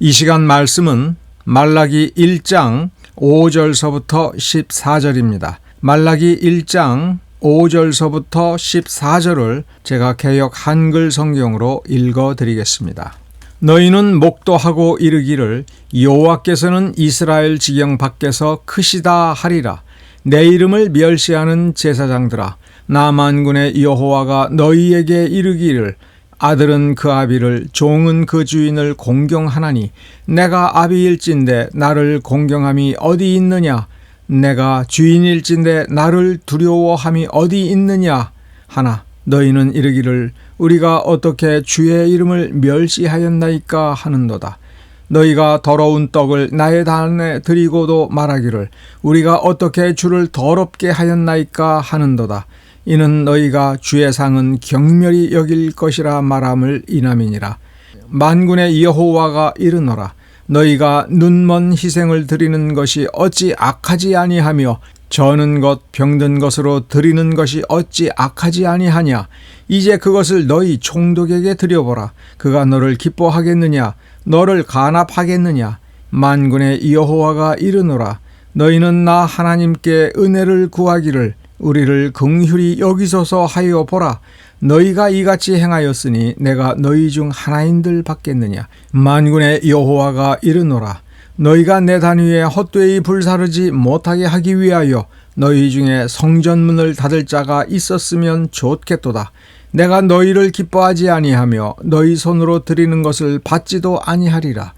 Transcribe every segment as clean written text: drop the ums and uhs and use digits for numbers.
이 시간 말씀은 말라기 1장 5절서부터 14절입니다. 말라기 1장 5절서부터 14절을 제가 개역 한글 성경으로 읽어드리겠습니다. 너희는 목도하고 이르기를 여호와께서는 이스라엘 지경 밖에서 크시다 하리라. 내 이름을 멸시하는 제사장들아, 나 만군의 여호와가 너희에게 이르기를 아들은 그 아비를 종은 그 주인을 공경하나니 내가 아비일진대 나를 공경함이 어디 있느냐, 내가 주인일진대 나를 두려워함이 어디 있느냐 하나 너희는 이르기를 우리가 어떻게 주의 이름을 멸시하였나이까 하는도다. 너희가 더러운 떡을 나의 단에 드리고도 말하기를 우리가 어떻게 주를 더럽게 하였나이까 하는도다. 이는 너희가 주의 상은 경멸히 여길 것이라 말함을 인함이니라. 만군의 여호와가 이르노라. 너희가 눈먼 희생을 드리는 것이 어찌 악하지 아니하며 저는 것 병든 것으로 드리는 것이 어찌 악하지 아니하냐. 이제 그것을 너희 총독에게 드려보라. 그가 너를 기뻐하겠느냐, 너를 간합하겠느냐. 만군의 여호와가 이르노라. 너희는 나 하나님께 은혜를 구하기를 우리를 긍휼히 여기소서 하여 보라. 너희가 이같이 행하였으니 내가 너희 중 하나인들 받겠느냐. 만군의 여호와가 이르노라. 너희가 내 단 위에 헛되이 불사르지 못하게 하기 위하여 너희 중에 성전문을 닫을 자가 있었으면 좋겠도다. 내가 너희를 기뻐하지 아니하며 너희 손으로 드리는 것을 받지도 아니하리라.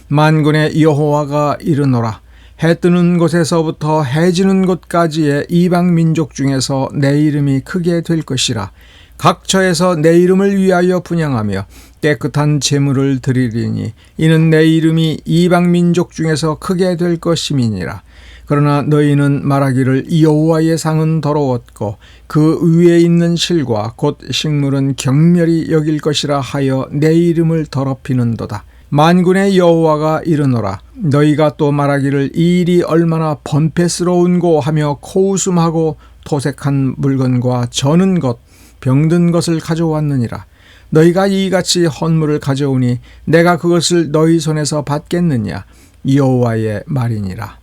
만군의 여호와가 이르노라. 해 뜨는 곳에서부터 해 지는 곳까지의 이방 민족 중에서 내 이름이 크게 될 것이라. 각처에서 내 이름을 위하여 분향하며 깨끗한 제물을 드리리니 이는 내 이름이 이방 민족 중에서 크게 될 것임이니라. 그러나 너희는 말하기를 여호와의 상은 더러웠고 그 위에 있는 실과 곧 식물은 경멸히 여길 것이라 하여 내 이름을 더럽히는도다. 만군의 여호와가 이르노라. 너희가 또 말하기를 이 일이 얼마나 번패스러운고 하며 코웃음하고 토색한 물건과 저는 것 병든 것을 가져왔느니라. 너희가 이같이 헌물을 가져오니 내가 그것을 너희 손에서 받겠느냐. 여호와의 말이니라.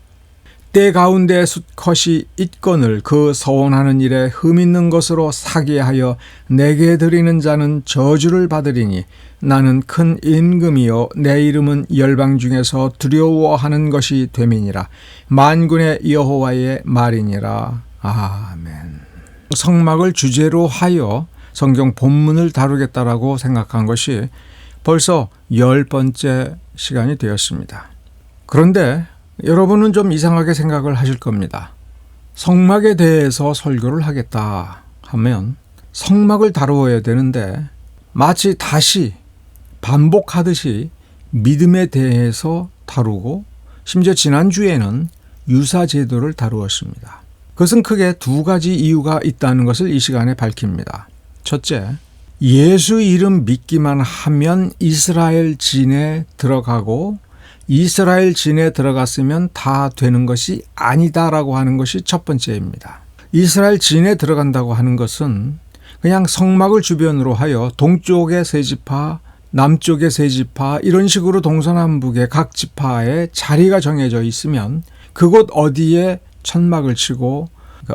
때 가운데 수컷이 it건을 그 서원하는 일에 흠있는 것으로 사게 하여 내게 드리는 자는 저주를 받으리니 나는 큰 임금이요 내 이름은 열방 중에서 두려워하는 것이 됨이니라. 만군의 여호와의 말이니라. 아멘. 성막을 주제로 하여 성경 본문을 다루겠다라고 생각한 것이 벌써 10번째 시간이 되었습니다. 그런데 여러분은 좀 이상하게 생각을 하실 겁니다. 성막에 대해서 설교를 하겠다 하면 성막을 다루어야 되는데 마치 다시 반복하듯이 믿음에 대해서 다루고 심지어 지난주에는 유사제도를 다루었습니다. 그것은 크게 두 가지 이유가 있다는 것을 이 시간에 밝힙니다. 첫째, 예수 이름 믿기만 하면 이스라엘 진에 들어가고 이스라엘 진에 들어갔으면 다 되는 것이 아니다라고 하는 것이 첫 번째입니다. 이스라엘 진에 들어간다고 하는 것은 그냥 성막을 주변으로 하여 동쪽의 세 지파, 남쪽의 세 지파 이런 식으로 동서남북의 각 지파에 자리가 정해져 있으면 그곳 어디에 천막을 치고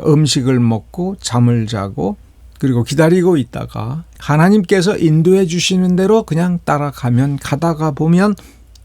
음식을 먹고 잠을 자고 그리고 기다리고 있다가 하나님께서 인도해 주시는 대로 그냥 따라가면 가다가 보면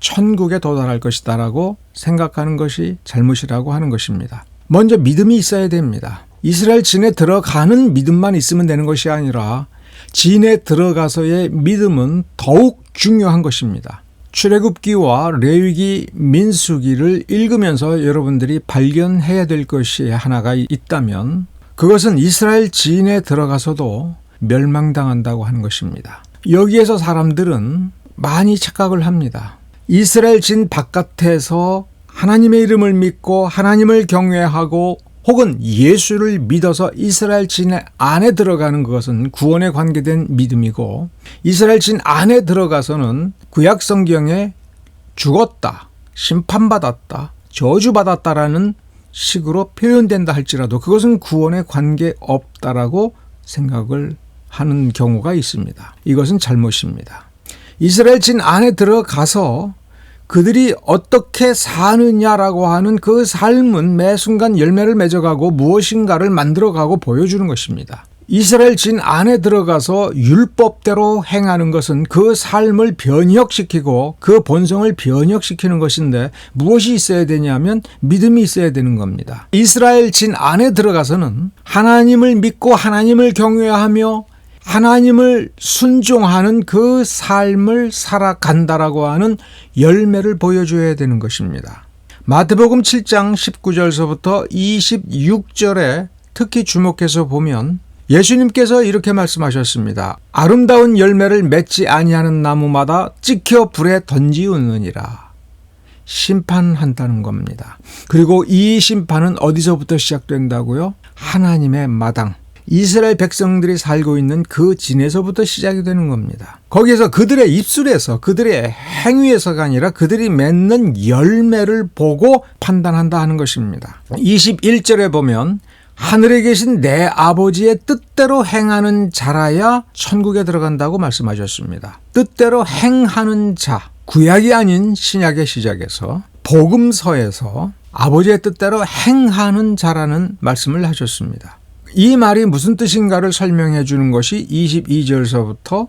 천국에 도달할 것이다 라고 생각하는 것이 잘못이라고 하는 것입니다. 먼저 믿음이 있어야 됩니다. 이스라엘 진에 들어가는 믿음만 있으면 되는 것이 아니라 진에 들어가서의 믿음은 더욱 중요한 것입니다. 출애굽기와 레위기, 민수기를 읽으면서 여러분들이 발견해야 될 것이 하나가 있다면 그것은 이스라엘 진에 들어가서도 멸망당한다고 하는 것입니다. 여기에서 사람들은 많이 착각을 합니다. 이스라엘 진 바깥에서 하나님의 이름을 믿고 하나님을 경외하고 혹은 예수를 믿어서 이스라엘 진 안에 들어가는 것은 구원에 관계된 믿음이고 이스라엘 진 안에 들어가서는 구약 성경에 죽었다, 심판받았다, 저주받았다라는 식으로 표현된다 할지라도 그것은 구원에 관계없다라고 생각을 하는 경우가 있습니다. 이것은 잘못입니다. 이스라엘 진 안에 들어가서 그들이 어떻게 사느냐라고 하는 그 삶은 매 순간 열매를 맺어가고 무엇인가를 만들어가고 보여주는 것입니다. 이스라엘 진 안에 들어가서 율법대로 행하는 것은 그 삶을 변혁시키고 그 본성을 변혁시키는 것인데 무엇이 있어야 되냐면 믿음이 있어야 되는 겁니다. 이스라엘 진 안에 들어가서는 하나님을 믿고 하나님을 경외하며 하나님을 순종하는 그 삶을 살아간다라고 하는 열매를 보여줘야 되는 것입니다. 마태복음 7장 19절서부터 26절에 특히 주목해서 보면 예수님께서 이렇게 말씀하셨습니다. 아름다운 열매를 맺지 아니하는 나무마다 찍혀 불에 던지우느니라. 심판한다는 겁니다. 그리고 이 심판은 어디서부터 시작된다고요? 하나님의 마당. 이스라엘 백성들이 살고 있는 그 진에서부터 시작이 되는 겁니다. 거기에서 그들의 입술에서 그들의 행위에서가 아니라 그들이 맺는 열매를 보고 판단한다 하는 것입니다. 21절에 보면 하늘에 계신 내 아버지의 뜻대로 행하는 자라야 천국에 들어간다고 말씀하셨습니다. 뜻대로 행하는 자, 구약이 아닌 신약의 시작에서 복음서에서 아버지의 뜻대로 행하는 자라는 말씀을 하셨습니다. 이 말이 무슨 뜻인가를 설명해 주는 것이 22절서부터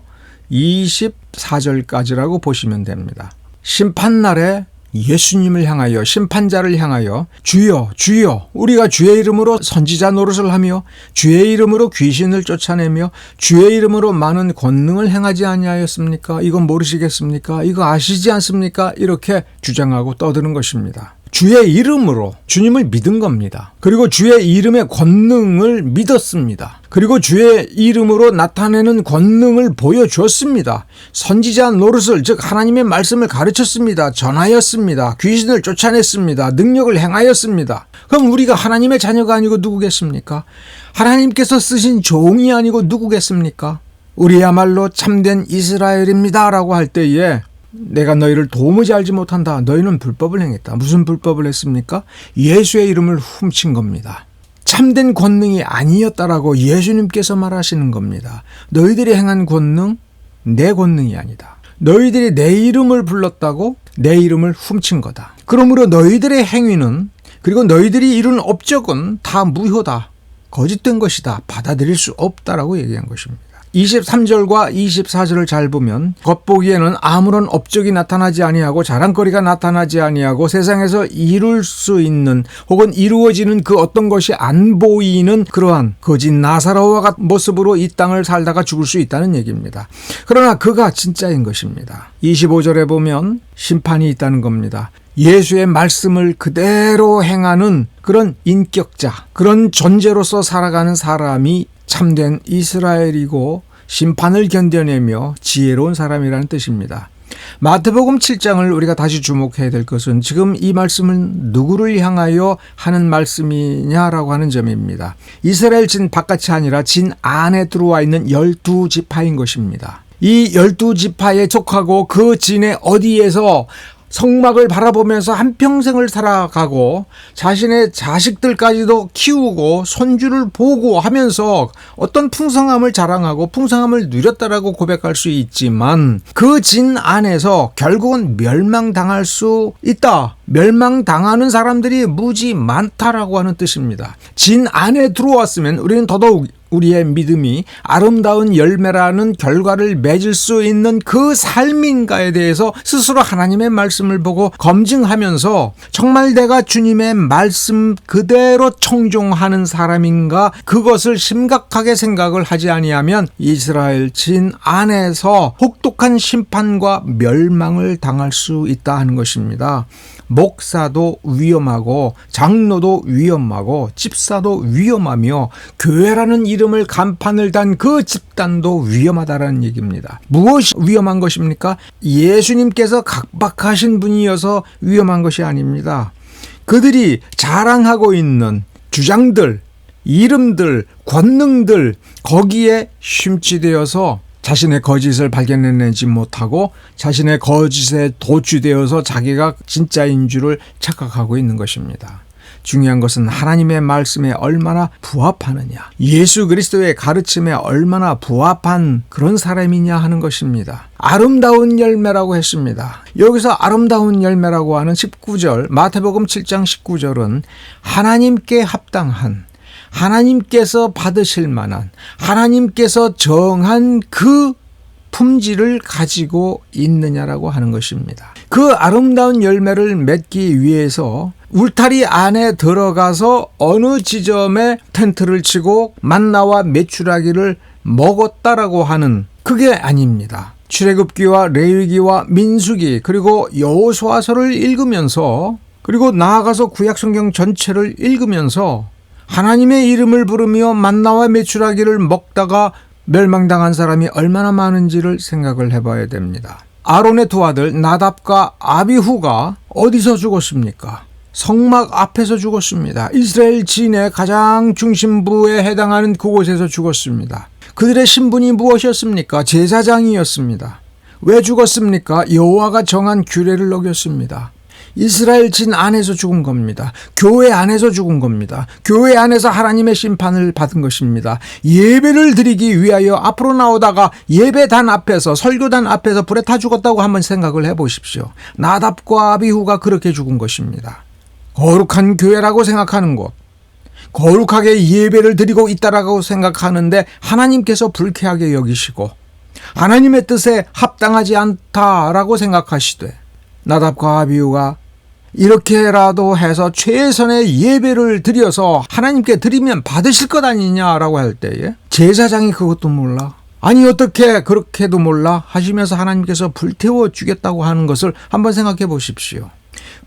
24절까지라고 보시면 됩니다. 심판날에 예수님을 향하여 심판자를 향하여 주여 주여 우리가 주의 이름으로 선지자 노릇을 하며 주의 이름으로 귀신을 쫓아내며 주의 이름으로 많은 권능을 행하지 아니하였습니까? 이건 모르시겠습니까? 이거 아시지 않습니까? 이렇게 주장하고 떠드는 것입니다. 주의 이름으로 주님을 믿은 겁니다. 그리고 주의 이름의 권능을 믿었습니다. 그리고 주의 이름으로 나타내는 권능을 보여줬습니다. 선지자 노릇을 즉 하나님의 말씀을 가르쳤습니다. 전하였습니다. 귀신을 쫓아냈습니다. 능력을 행하였습니다. 그럼 우리가 하나님의 자녀가 아니고 누구겠습니까? 하나님께서 쓰신 종이 아니고 누구겠습니까? 우리야말로 참된 이스라엘입니다 라고 할 때에 내가 너희를 도무지 알지 못한다. 너희는 불법을 행했다. 무슨 불법을 했습니까? 예수의 이름을 훔친 겁니다. 참된 권능이 아니었다라고 예수님께서 말하시는 겁니다. 너희들이 행한 권능, 내 권능이 아니다. 너희들이 내 이름을 불렀다고 내 이름을 훔친 거다. 그러므로 너희들의 행위는 그리고 너희들이 이룬 업적은 다 무효다. 거짓된 것이다. 받아들일 수 없다라고 얘기한 것입니다. 23절과 24절을 잘 보면 겉보기에는 아무런 업적이 나타나지 아니하고 자랑거리가 나타나지 아니하고 세상에서 이룰 수 있는 혹은 이루어지는 그 어떤 것이 안 보이는 그러한 거짓 나사로와 같은 모습으로 이 땅을 살다가 죽을 수 있다는 얘기입니다. 그러나 그가 진짜인 것입니다. 25절에 보면 심판이 있다는 겁니다. 예수의 말씀을 그대로 행하는 그런 인격자, 그런 존재로서 살아가는 사람이 참된 이스라엘이고 심판을 견뎌내며 지혜로운 사람이라는 뜻입니다. 마태복음 7장을 우리가 다시 주목해야 될 것은 지금 이 말씀은 누구를 향하여 하는 말씀이냐라고 하는 점입니다. 이스라엘 진 바깥이 아니라 진 안에 들어와 있는 12지파인 것입니다. 이 12지파에 속하고 그 진의 어디에서 성막을 바라보면서 한평생을 살아가고 자신의 자식들까지도 키우고 손주를 보고 하면서 어떤 풍성함을 자랑하고 풍성함을 누렸다라고 고백할 수 있지만 그 진 안에서 결국은 멸망당할 수 있다. 멸망당하는 사람들이 무지 많다라고 하는 뜻입니다. 진 안에 들어왔으면 우리는 더더욱 우리의 믿음이 아름다운 열매라는 결과를 맺을 수 있는 그 삶인가에 대해서 스스로 하나님의 말씀을 보고 검증하면서 정말 내가 주님의 말씀 그대로 청종하는 사람인가 그것을 심각하게 생각을 하지 아니하면 이스라엘 진 안에서 혹독한 심판과 멸망을 당할 수 있다 하는 것입니다. 목사도 위험하고 장로도 위험하고 집사도 위험하며 교회라는 이름을 간판을 단 그 집단도 위험하다라는 얘기입니다. 무엇이 위험한 것입니까? 예수님께서 각박하신 분이어서 위험한 것이 아닙니다. 그들이 자랑하고 있는 주장들, 이름들, 권능들 거기에 심취되어서 자신의 거짓을 발견해내지 못하고 자신의 거짓에 도취되어서 자기가 진짜인 줄을 착각하고 있는 것입니다. 중요한 것은 하나님의 말씀에 얼마나 부합하느냐, 예수 그리스도의 가르침에 얼마나 부합한 그런 사람이냐 하는 것입니다. 아름다운 열매라고 했습니다. 여기서 아름다운 열매라고 하는 19절, 마태복음 7장 19절은 하나님께 합당한, 하나님께서 받으실 만한, 하나님께서 정한 그 품질을 가지고 있느냐라고 하는 것입니다. 그 아름다운 열매를 맺기 위해서 울타리 안에 들어가서 어느 지점에 텐트를 치고 만나와 메추라기를 먹었다라고 하는 그게 아닙니다. 출애굽기와 레위기와 민수기 그리고 여호수아서를 읽으면서, 그리고 나아가서 구약성경 전체를 읽으면서 하나님의 이름을 부르며 만나와 메추라기를 먹다가 멸망당한 사람이 얼마나 많은지를 생각을 해봐야 됩니다. 아론의 두 아들 나답과 아비후가 어디서 죽었습니까? 성막 앞에서 죽었습니다. 이스라엘 진의 가장 중심부에 해당하는 그곳에서 죽었습니다. 그들의 신분이 무엇이었습니까? 제사장이었습니다. 왜 죽었습니까? 여호와가 정한 규례를 어겼습니다. 이스라엘 진 안에서 죽은 겁니다. 교회 안에서 죽은 겁니다. 교회 안에서 하나님의 심판을 받은 것입니다. 예배를 드리기 위하여 앞으로 나오다가 예배단 앞에서, 설교단 앞에서 불에 타 죽었다고 한번 생각을 해보십시오. 나답과 아비후가 그렇게 죽은 것입니다. 거룩한 교회라고 생각하는 곳, 거룩하게 예배를 드리고 있다라고 생각하는데 하나님께서 불쾌하게 여기시고 하나님의 뜻에 합당하지 않다라고 생각하시되, 나답과 아비후가 이렇게라도 해서 최선의 예배를 드려서 하나님께 드리면 받으실 것 아니냐라고 할 때에 제사장이 그것도 몰라, 아니 어떻게 그렇게도 몰라 하시면서 하나님께서 불태워 주겠다고 하는 것을 한번 생각해 보십시오.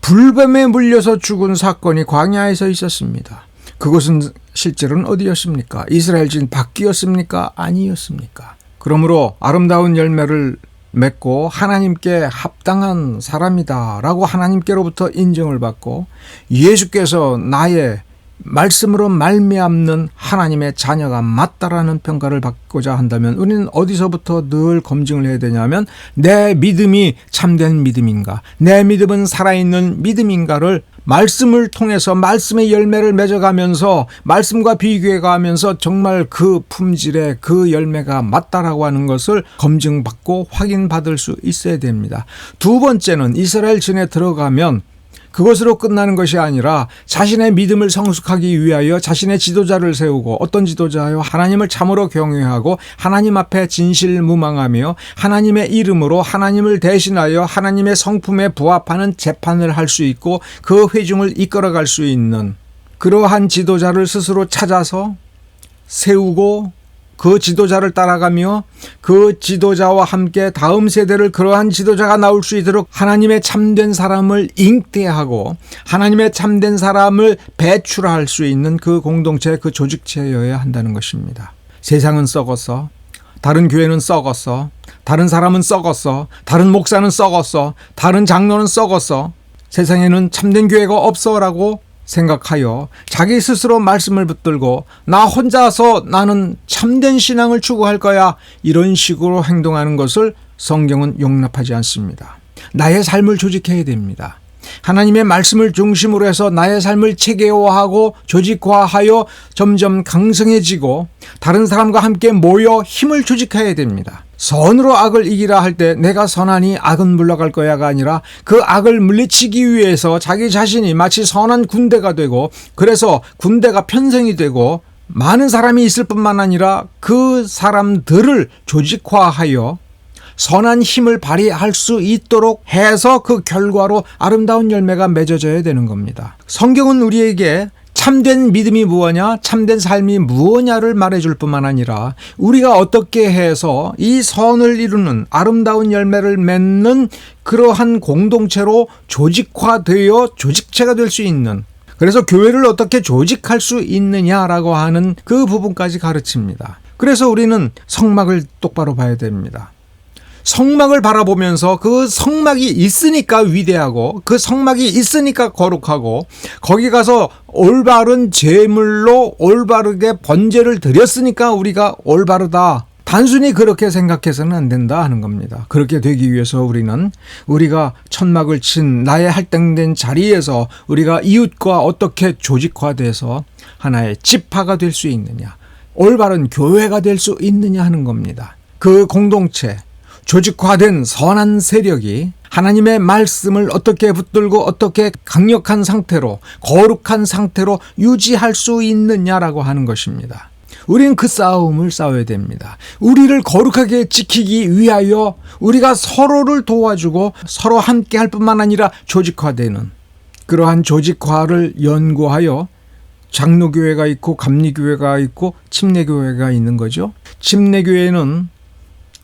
불뱀에 물려서 죽은 사건이 광야에서 있었습니다. 그것은 실제로는 어디였습니까? 이스라엘 진 밖이었습니까? 아니었습니까? 그러므로 아름다운 열매를 맺고 하나님께 합당한 사람이다라고 하나님께로부터 인정을 받고 예수께서 나의 말씀으로 말미암는 하나님의 자녀가 맞다라는 평가를 받고자 한다면 우리는 어디서부터 늘 검증을 해야 되냐면, 내 믿음이 참된 믿음인가, 내 믿음은 살아있는 믿음인가를 말씀을 통해서 말씀의 열매를 맺어가면서 말씀과 비교해가면서 정말 그 품질의 그 열매가 맞다라고 하는 것을 검증받고 확인받을 수 있어야 됩니다. 두 번째는 이스라엘 진에 들어가면 그것으로 끝나는 것이 아니라 자신의 믿음을 성숙하기 위하여 자신의 지도자를 세우고, 어떤 지도자요? 하나님을 참으로 경외하고 하나님 앞에 진실무망하며 하나님의 이름으로 하나님을 대신하여 하나님의 성품에 부합하는 재판을 할 수 있고 그 회중을 이끌어갈 수 있는 그러한 지도자를 스스로 찾아서 세우고 그 지도자를 따라가며 그 지도자와 함께 다음 세대를 그러한 지도자가 나올 수 있도록 하나님의 참된 사람을 잉태하고 하나님의 참된 사람을 배출할 수 있는 그 공동체, 그 조직체여야 한다는 것입니다. 세상은 썩었어. 다른 교회는 썩었어. 다른 사람은 썩었어. 다른 목사는 썩었어. 다른 장로는 썩었어. 세상에는 참된 교회가 없어라고 생각하여 자기 스스로 말씀을 붙들고 나 혼자서 나는 참된 신앙을 추구할 거야, 이런 식으로 행동하는 것을 성경은 용납하지 않습니다. 나의 삶을 조직해야 됩니다. 하나님의 말씀을 중심으로 해서 나의 삶을 체계화하고 조직화하여 점점 강성해지고 다른 사람과 함께 모여 힘을 조직해야 됩니다. 선으로 악을 이기라 할 때 내가 선하니 악은 물러갈 거야가 아니라 그 악을 물리치기 위해서 자기 자신이 마치 선한 군대가 되고, 그래서 군대가 편성이 되고 많은 사람이 있을 뿐만 아니라 그 사람들을 조직화하여 선한 힘을 발휘할 수 있도록 해서 그 결과로 아름다운 열매가 맺어져야 되는 겁니다. 성경은 우리에게 참된 믿음이 무엇냐, 참된 삶이 무엇냐를 말해줄 뿐만 아니라 우리가 어떻게 해서 이 선을 이루는 아름다운 열매를 맺는 그러한 공동체로 조직화되어 조직체가 될 수 있는, 그래서 교회를 어떻게 조직할 수 있느냐라고 하는 그 부분까지 가르칩니다. 그래서 우리는 성막을 똑바로 봐야 됩니다. 성막을 바라보면서 그 성막이 있으니까 위대하고 그 성막이 있으니까 거룩하고 거기 가서 올바른 제물로 올바르게 번제를 드렸으니까 우리가 올바르다, 단순히 그렇게 생각해서는 안 된다 하는 겁니다. 그렇게 되기 위해서 우리가 천막을 친 나의 할당된 자리에서 우리가 이웃과 어떻게 조직화돼서 하나의 지파가 될 수 있느냐, 올바른 교회가 될 수 있느냐 하는 겁니다. 그 공동체, 조직화된 선한 세력이 하나님의 말씀을 어떻게 붙들고 어떻게 강력한 상태로, 거룩한 상태로 유지할 수 있느냐라고 하는 것입니다. 우리는 그 싸움을 싸워야 됩니다. 우리를 거룩하게 지키기 위하여 우리가 서로를 도와주고 서로 함께 할 뿐만 아니라 조직화되는, 그러한 조직화를 연구하여 장로교회가 있고 감리교회가 있고 침례교회가 있는 거죠. 침례교회는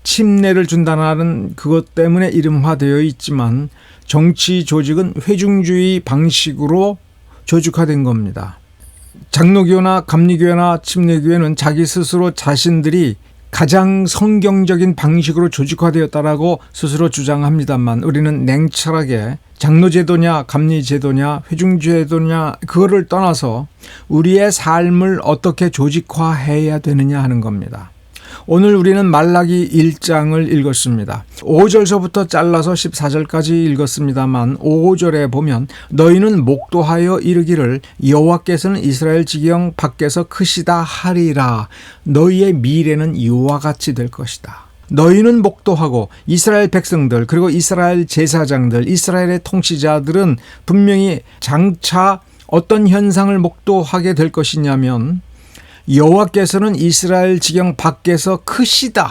침례를 준다는 그것 때문에 이름화되어 있지만 정치 조직은 회중주의 방식으로 조직화된 겁니다. 장로교나 감리교회나 침례교회는 자기 스스로 자신들이 가장 성경적인 방식으로 조직화되었다라고 스스로 주장합니다만, 우리는 냉철하게 장로제도냐 감리제도냐 회중제도냐 그거를 떠나서 우리의 삶을 어떻게 조직화해야 되느냐 하는 겁니다. 오늘 우리는 말라기 1장을 읽었습니다. 5절서부터 잘라서 14절까지 읽었습니다만 5절에 보면 너희는 목도하여 이르기를 여호와께서는 이스라엘 지경 밖에서 크시다 하리라. 너희의 미래는 이와 같이 될 것이다. 너희는 목도하고 이스라엘 백성들 그리고 이스라엘 제사장들 이스라엘의 통치자들은 분명히 장차 어떤 현상을 목도하게 될 것이냐면 여호와께서는 이스라엘 지경 밖에서 크시다.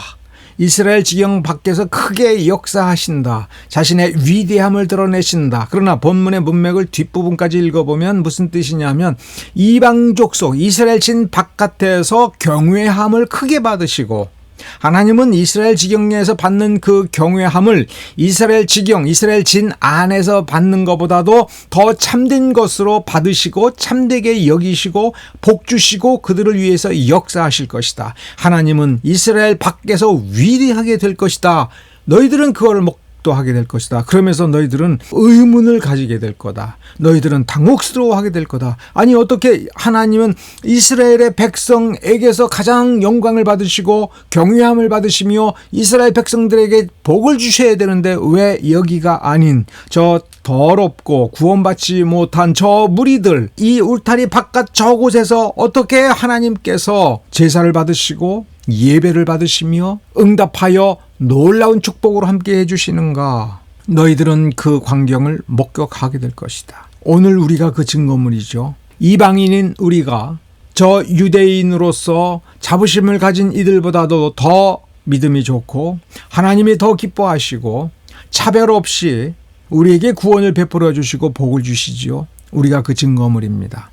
이스라엘 지경 밖에서 크게 역사하신다. 자신의 위대함을 드러내신다. 그러나 본문의 문맥을 뒷부분까지 읽어보면 무슨 뜻이냐면 이방족 속 이스라엘 진 바깥에서 경외함을 크게 받으시고 하나님은 이스라엘 지경에서 받는 그 경외함을 이스라엘 지경, 이스라엘 진 안에서 받는 것보다도 더 참된 것으로 받으시고 참되게 여기시고 복 주시고 그들을 위해서 역사하실 것이다. 하나님은 이스라엘 밖에서 위대하게 될 것이다. 너희들은 그거를 목도하게 될 것이다. 그러면서 너희들은 의문을 가지게 될 거다. 너희들은 당혹스러워하게 될 거다. 아니 어떻게 하나님은 이스라엘의 백성에게서 가장 영광을 받으시고 경외함을 받으시며 이스라엘 백성들에게 복을 주셔야 되는데 왜 여기가 아닌 저 더럽고 구원받지 못한 저 무리들 이 울타리 바깥 저곳에서 어떻게 하나님께서 제사를 받으시고 예배를 받으시며 응답하여 놀라운 축복으로 함께 해주시는가? 너희들은 그 광경을 목격하게 될 것이다. 오늘 우리가 그 증거물이죠. 이방인인 우리가 저 유대인으로서 자부심을 가진 이들보다도 더 믿음이 좋고 하나님이 더 기뻐하시고 차별 없이 우리에게 구원을 베풀어 주시고 복을 주시지요. 우리가 그 증거물입니다.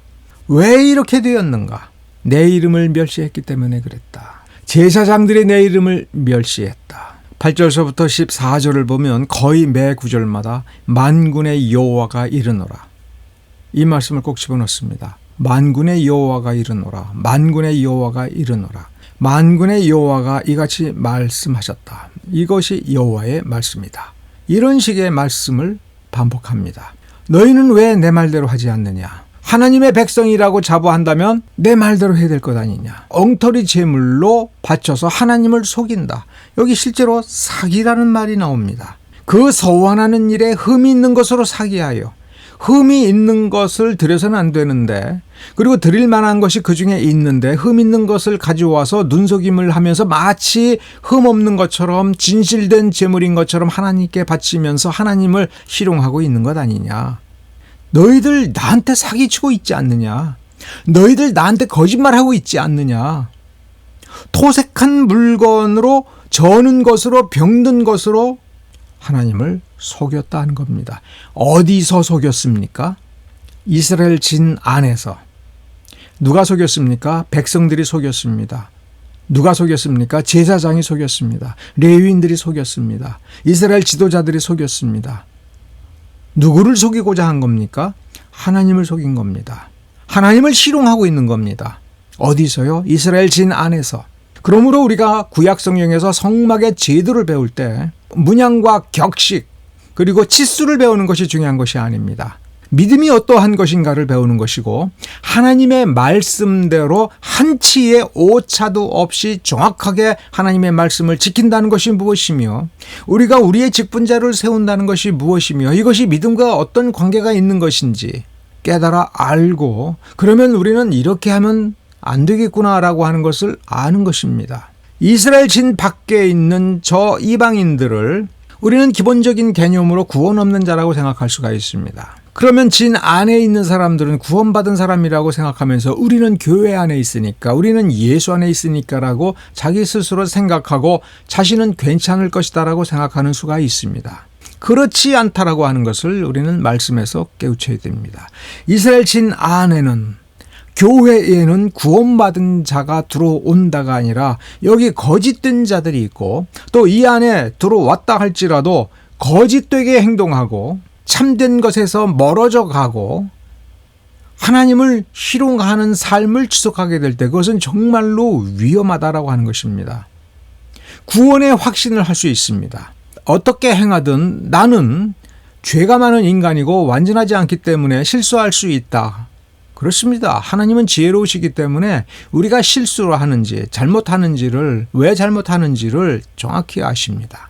왜 이렇게 되었는가? 내 이름을 멸시했기 때문에 그랬다. 제사장들이 내 이름을 멸시했다. 8절서부터 14절을 보면 거의 매 구절마다 만군의 여호와가 이르노라. 이 말씀을 꼭 집어넣습니다. 만군의 여호와가 이르노라. 만군의 여호와가 이르노라. 만군의 여호와가 이같이 말씀하셨다. 이것이 여호와의 말씀이다. 이런 식의 말씀을 반복합니다. 너희는 왜 내 말대로 하지 않느냐? 하나님의 백성이라고 자부한다면 내 말대로 해야 될 것 아니냐. 엉터리 제물로 바쳐서 하나님을 속인다. 여기 실제로 사기라는 말이 나옵니다. 그 서원하는 일에 흠이 있는 것으로 사기하여 흠이 있는 것을 드려서는 안 되는데 그리고 드릴 만한 것이 그 중에 있는데 흠 있는 것을 가져와서 눈속임을 하면서 마치 흠 없는 것처럼 진실된 제물인 것처럼 하나님께 바치면서 하나님을 희롱하고 있는 것 아니냐. 너희들 나한테 사기치고 있지 않느냐. 너희들 나한테 거짓말하고 있지 않느냐. 토색한 물건으로 저는 것으로 병든 것으로 하나님을 속였다는 겁니다. 어디서 속였습니까? 이스라엘 진 안에서. 누가 속였습니까? 백성들이 속였습니다. 누가 속였습니까? 제사장이 속였습니다. 레위인들이 속였습니다. 이스라엘 지도자들이 속였습니다. 누구를 속이고자 한 겁니까? 하나님을 속인 겁니다. 하나님을 희롱하고 있는 겁니다. 어디서요? 이스라엘 진 안에서. 그러므로 우리가 구약 성경에서 성막의 제도를 배울 때 문양과 격식 그리고 치수를 배우는 것이 중요한 것이 아닙니다. 믿음이 어떠한 것인가를 배우는 것이고 하나님의 말씀대로 한치의 오차도 없이 정확하게 하나님의 말씀을 지킨다는 것이 무엇이며 우리가 우리의 직분자를 세운다는 것이 무엇이며 이것이 믿음과 어떤 관계가 있는 것인지 깨달아 알고 그러면 우리는 이렇게 하면 안 되겠구나라고 하는 것을 아는 것입니다. 이스라엘 진 밖에 있는 저 이방인들을 우리는 기본적인 개념으로 구원 없는 자라고 생각할 수가 있습니다. 그러면 진 안에 있는 사람들은 구원받은 사람이라고 생각하면서 우리는 교회 안에 있으니까 우리는 예수 안에 있으니까라고 자기 스스로 생각하고 자신은 괜찮을 것이다라고 생각하는 수가 있습니다. 그렇지 않다라고 하는 것을 우리는 말씀에서 깨우쳐야 됩니다. 이스라엘 진 안에는 교회에는 구원받은 자가 들어온다가 아니라 여기 거짓된 자들이 있고 또 이 안에 들어왔다 할지라도 거짓되게 행동하고 참된 것에서 멀어져 가고 하나님을 희롱하는 삶을 지속하게 될 때 그것은 정말로 위험하다라고 하는 것입니다. 구원의 확신을 할 수 있습니다. 어떻게 행하든 나는 죄가 많은 인간이고 완전하지 않기 때문에 실수할 수 있다. 그렇습니다. 하나님은 지혜로우시기 때문에 우리가 실수를 하는지 잘못하는지를 왜 잘못하는지를 정확히 아십니다.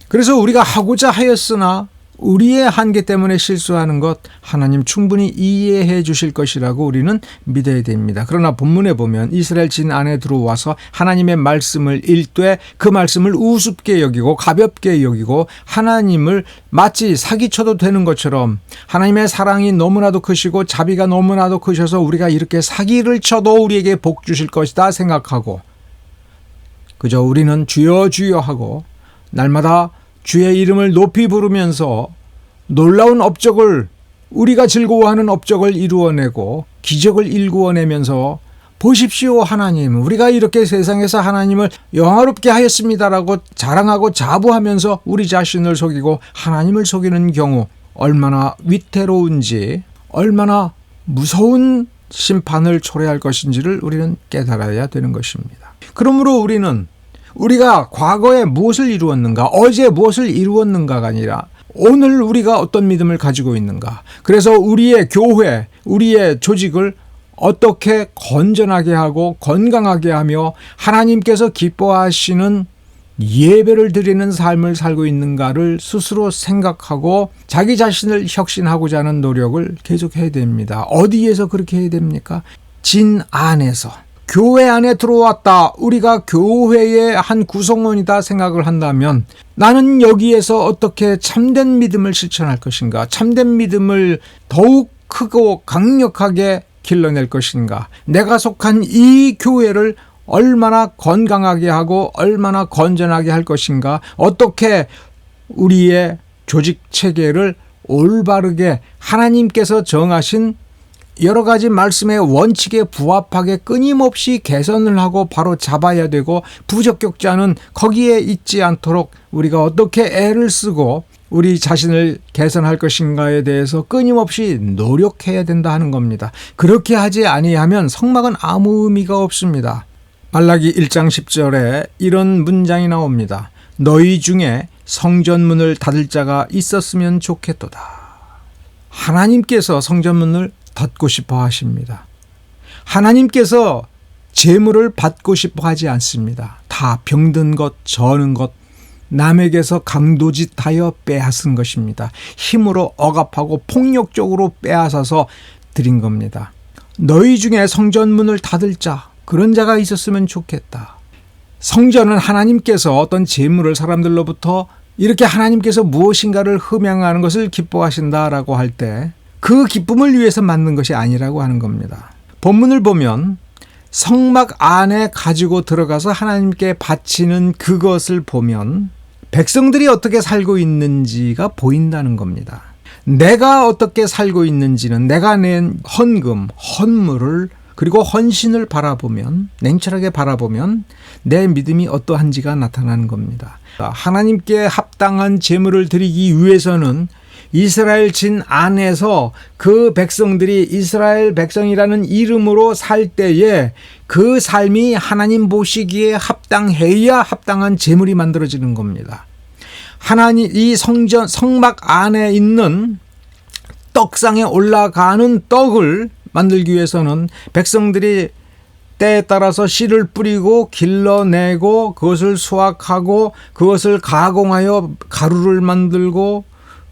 그래서 우리가 하고자 하였으나 우리의 한계 때문에 실수하는 것 하나님 충분히 이해해 주실 것이라고 우리는 믿어야 됩니다. 그러나 본문에 보면 이스라엘 진 안에 들어와서 하나님의 말씀을 읽되 그 말씀을 우습게 여기고 가볍게 여기고 하나님을 마치 사기쳐도 되는 것처럼 하나님의 사랑이 너무나도 크시고 자비가 너무나도 크셔서 우리가 이렇게 사기를 쳐도 우리에게 복 주실 것이다 생각하고 그저 우리는 주여 주여 하고 날마다 주의 이름을 높이 부르면서 놀라운 업적을 우리가 즐거워하는 업적을 이루어내고 기적을 일구어내면서 보십시오 하나님 우리가 이렇게 세상에서 하나님을 영화롭게 하였습니다라고 자랑하고 자부하면서 우리 자신을 속이고 하나님을 속이는 경우 얼마나 위태로운지 얼마나 무서운 심판을 초래할 것인지를 우리는 깨달아야 되는 것입니다. 그러므로 우리가 과거에 무엇을 이루었는가, 어제 무엇을 이루었는가가 아니라 오늘 우리가 어떤 믿음을 가지고 있는가. 그래서 우리의 교회, 우리의 조직을 어떻게 건전하게 하고 건강하게 하며 하나님께서 기뻐하시는 예배를 드리는 삶을 살고 있는가를 스스로 생각하고 자기 자신을 혁신하고자 하는 노력을 계속해야 됩니다. 어디에서 그렇게 해야 됩니까? 진 안에서. 교회 안에 들어왔다. 우리가 교회의 한 구성원이다 생각을 한다면 나는 여기에서 어떻게 참된 믿음을 실천할 것인가? 참된 믿음을 더욱 크고 강력하게 길러낼 것인가? 내가 속한 이 교회를 얼마나 건강하게 하고 얼마나 건전하게 할 것인가? 어떻게 우리의 조직 체계를 올바르게 하나님께서 정하신 여러 가지 말씀의 원칙에 부합하게 끊임없이 개선을 하고 바로 잡아야 되고 부적격자는 거기에 있지 않도록 우리가 어떻게 애를 쓰고 우리 자신을 개선할 것인가에 대해서 끊임없이 노력해야 된다 하는 겁니다. 그렇게 하지 아니하면 성막은 아무 의미가 없습니다. 말라기 1장 10절에 이런 문장이 나옵니다. 너희 중에 성전문을 닫을 자가 있었으면 좋겠도다. 하나님께서 성전문을 닫고 싶어 하십니다. 하나님께서 재물을 받고 싶어 하지 않습니다. 다 병든 것, 저는 것, 남에게서 강도짓하여 빼앗은 것입니다. 힘으로 억압하고 폭력적으로 빼앗아서 드린 겁니다. 너희 중에 성전문을 닫을 자, 그런 자가 있었으면 좋겠다. 성전은 하나님께서 어떤 재물을 사람들로부터 이렇게 하나님께서 무엇인가를 흠양하는 것을 기뻐하신다라고 할 때 그 기쁨을 위해서 만든 것이 아니라고 하는 겁니다. 본문을 보면 성막 안에 가지고 들어가서 하나님께 바치는 그것을 보면 백성들이 어떻게 살고 있는지가 보인다는 겁니다. 내가 어떻게 살고 있는지는 내가 낸 헌금, 헌물을 그리고 헌신을 바라보면 냉철하게 바라보면 내 믿음이 어떠한지가 나타나는 겁니다. 하나님께 합당한 제물을 드리기 위해서는 이스라엘 진 안에서 그 백성들이 이스라엘 백성이라는 이름으로 살 때에 그 삶이 하나님 보시기에 합당해야 합당한 제물이 만들어지는 겁니다. 하나님 이 성막 안에 있는 떡상에 올라가는 떡을 만들기 위해서는 백성들이 때에 따라서 씨를 뿌리고 길러내고 그것을 수확하고 그것을 가공하여 가루를 만들고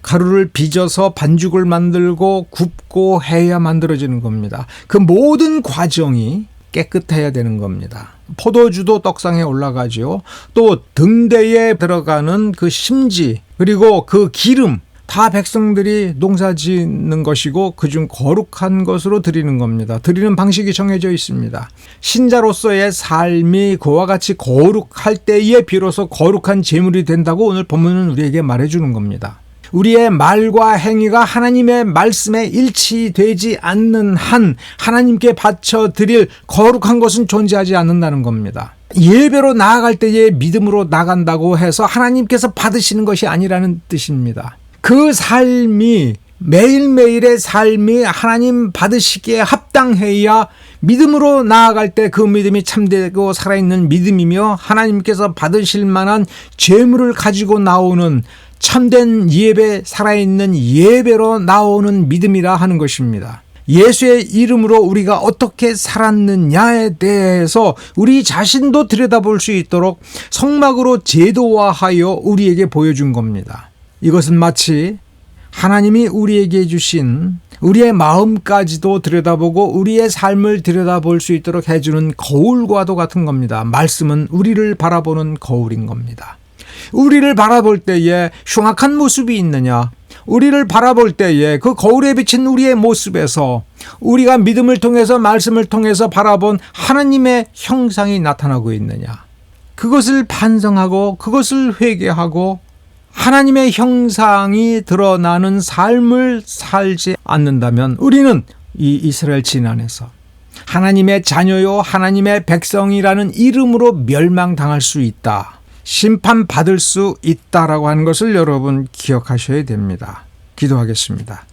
가루를 빚어서 반죽을 만들고 굽고 해야 만들어지는 겁니다. 그 모든 과정이 깨끗해야 되는 겁니다. 포도주도 떡상에 올라가죠. 또 등대에 들어가는 그 심지 그리고 그 기름 다 백성들이 농사 짓는 것이고 그중 거룩한 것으로 드리는 겁니다. 드리는 방식이 정해져 있습니다. 신자로서의 삶이 그와 같이 거룩할 때에 비로소 거룩한 제물이 된다고 오늘 본문은 우리에게 말해주는 겁니다. 우리의 말과 행위가 하나님의 말씀에 일치되지 않는 한 하나님께 바쳐드릴 거룩한 것은 존재하지 않는다는 겁니다. 예배로 나아갈 때에 믿음으로 나간다고 해서 하나님께서 받으시는 것이 아니라는 뜻입니다. 그 삶이 매일매일의 삶이 하나님 받으시기에 합당해야 믿음으로 나아갈 때 그 믿음이 참되고 살아있는 믿음이며 하나님께서 받으실 만한 죄물을 가지고 나오는 참된 예배, 살아있는 예배로 나오는 믿음이라 하는 것입니다. 예수의 이름으로 우리가 어떻게 살았느냐에 대해서 우리 자신도 들여다볼 수 있도록 성막으로 제도화하여 우리에게 보여준 겁니다. 이것은 마치 하나님이 우리에게 주신 우리의 마음까지도 들여다보고 우리의 삶을 들여다볼 수 있도록 해주는 거울과도 같은 겁니다. 말씀은 우리를 바라보는 거울인 겁니다. 우리를 바라볼 때에 흉악한 모습이 있느냐? 우리를 바라볼 때에 그 거울에 비친 우리의 모습에서 우리가 믿음을 통해서 말씀을 통해서 바라본 하나님의 형상이 나타나고 있느냐? 그것을 반성하고 그것을 회개하고 하나님의 형상이 드러나는 삶을 살지 않는다면 우리는 이 이스라엘 진안에서 하나님의 자녀요 하나님의 백성이라는 이름으로 멸망당할 수 있다. 심판받을 수 있다라고 하는 것을 여러분 기억하셔야 됩니다. 기도하겠습니다.